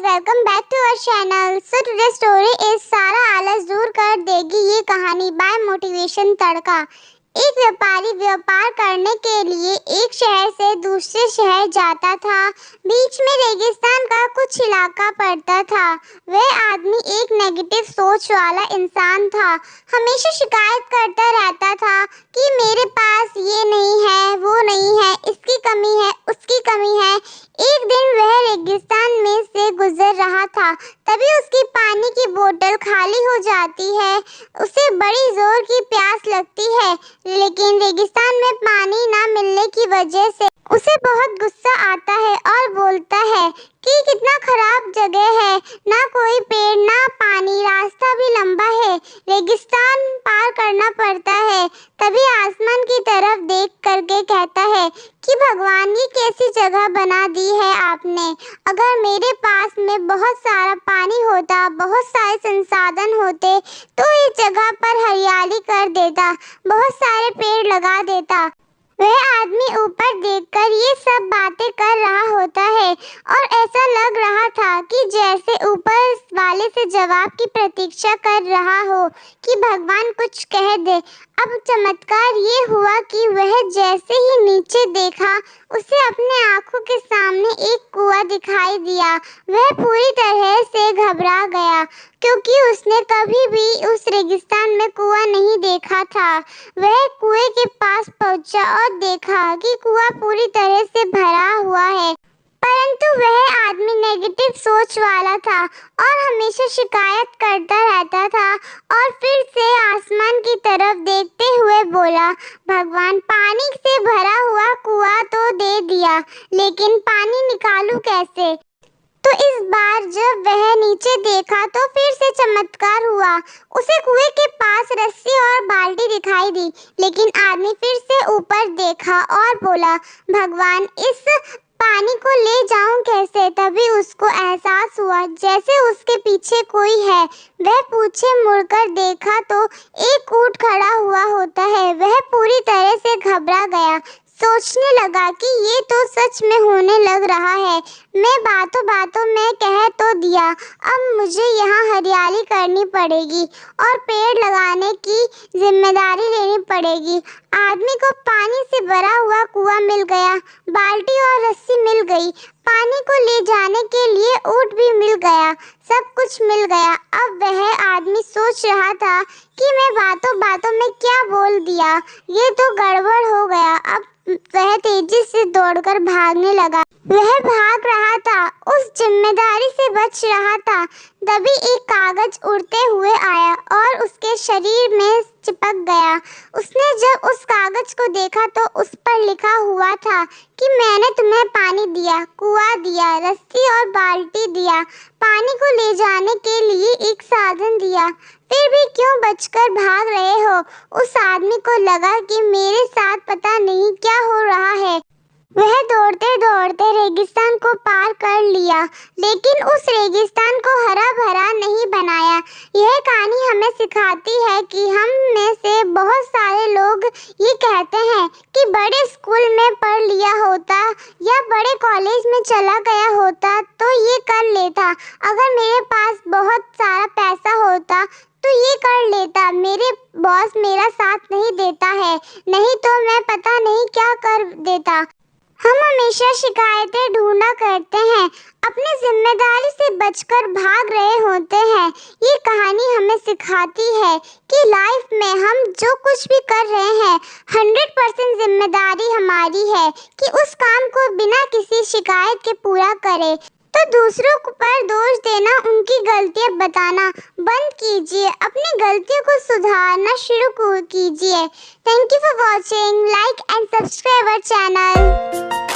welcome back to our channel. So today's story is सारा आलस दूर कर देगी ये कहानी बाय मोटिवेशन तड़का। एक व्यापारी व्यापार करने के लिए एक शहर से दूसरे शहर जाता था। बीच में रेगिस्तान का कुछ इलाका पड़ता था। वह आदमी एक नेगेटिव सोच वाला इंसान था। हमेशा शिकायत करता रहता था कि मेरे पास ये नहीं है, वो नहीं है, इसकी कमी है, उसकी कमी है। एक दिन वह रेगिस्तान में से गुजर रहा था, तभी उसकी पानी की बोतल खाली हो जाती है। उसे बड़ी जोर की प्यास लगती है, लेकिन रेगिस्तान में पानी ना मिलने की वजह से उसे बहुत गुस्सा आता है और बोलता है कि कितना खराब जगह है, ना कोई पेड़ ना पानी, रास्ता भी लंबा है, रेगिस्तान पार करना पड़ता है। तभी आसमान की तरफ देख करके कहता है कि भगवान ये कैसी जगह बना दी है आपने। अगर मेरे पास में बहुत सारा पानी होता, बहुत सारे संसाधन होते तो इस जगह पर हरियाली कर देता, बहुत सारे पेड़ लगा देता। वह आदमी ऊपर देखकर ये सब बातें कर रहा होता है और ऐसा लग रहा था कि जैसे ऊपर वाले से जवाब की प्रतीक्षा कर रहा हो कि भगवान कुछ कह दे। अब चमत्कार ये हुआ कि वह जैसे ही नीचे देखा, उसे अपने आंखों के सामने एक कुआं दिखाई दिया। वह पूरी तरह से घबरा गया क्योंकि उसने कभी भी उस रेगिस्तान में कुआं नहीं देखा था। वह कुएं के पास पहुंचा और देखा कि कुआं पूरी तरह से भरा हुआ है, परंतु वह आदमी नेगेटिव सोच वाला था और हमेशा शिकायत करता रहता था। और फिर से आसमान की तरफ देखते हुए बोला, भगवान पानी से भरा हुआ कुआं तो दे दिया, लेकिन पानी निकालूं कैसे? तो इस बार जब वह नीचे देखा तो फिर से चमत्कार हुआ। उसे कुएं के पास रस्सी और बाल्टी दिखाई दी, लेकिन आदमी फिर से ऊपर देखा और बोला, भगवान इस पानी को ले जाऊं कैसे? तभी उसको एहसास हुआ जैसे उसके पीछे कोई है। वह पीछे मुड़कर देखा तो एक ऊंट खड़ा हुआ होता है। वह पूरी तरह से घबरा गया, सोचने लगा कि ये तो सच में होने लग रहा है। मैं बातों बातों में कह तो दिया, अब मुझे यहाँ हरियाली करनी पड़ेगी और पेड़ लगाने की जिम्मेदारी लेनी पड़ेगी। आदमी को पानी से भरा हुआ कुआं मिल गया, बाल्टी और रस्सी मिल गई, पानी को ले जाने के लिए ऊंट भी मिल गया, सब कुछ मिल गया। अब वह आदमी सोच रहा था कि मैं बातों बातों में क्या बोल दिया, ये तो गड़बड़ हो गया। अब वह तेजी से दौड़कर भागने लगा। वह भाग रहा था, उस जिम्मेदारी से बच रहा था। तभी एक कागज उड़ते हुए आया और उसके शरीर में चिपक गया। उसने जब उस कागज को देखा तो उस पर लिखा हुआ था कि मैंने तुम्हें पानी दिया, कुआं दिया, रस्सी और बाल्टी दिया, पानी को ले जाने के लिए एक साधन दिया, फिर भी क्यों बचकर भाग रहे हो? उस आदमी को लगा कि मेरे साथ पता नहीं क्या हो रहा है। वह दौड़ते दौड़ते रेगिस्तान को पार कर लिया, लेकिन उस रेगिस्तान को हरा भरा नहीं बनाया। यह कहानी हमें सिखाती है कि हम में से बहुत सारे लोग ये कहते हैं कि बड़े स्कूल में पढ़ लिया होता या बड़े कॉलेज में चला गया होता तो ये कर लेता, अगर मेरे पास बहुत सारा पैसा होता तो ये कर लेता, मेरे बॉस मेरा साथ नहीं देता है, नहीं तो मैं पता नहीं क्या कर देता। हम हमेशा शिकायतें ढूंढा करते हैं, अपनी जिम्मेदारी से बचकर भाग रहे होते हैं। ये कहानी हमें सिखाती है कि लाइफ में हम जो कुछ भी कर रहे हैं 100% जिम्मेदारी हमारी है कि उस काम को बिना किसी शिकायत के पूरा करें। तो दूसरों पर दोष देना, उनकी गलतियां बताना बंद कीजिए, अपनी गलतियों को सुधारना शुरू कीजिए। Thank you for watching, like and subscribe our channel.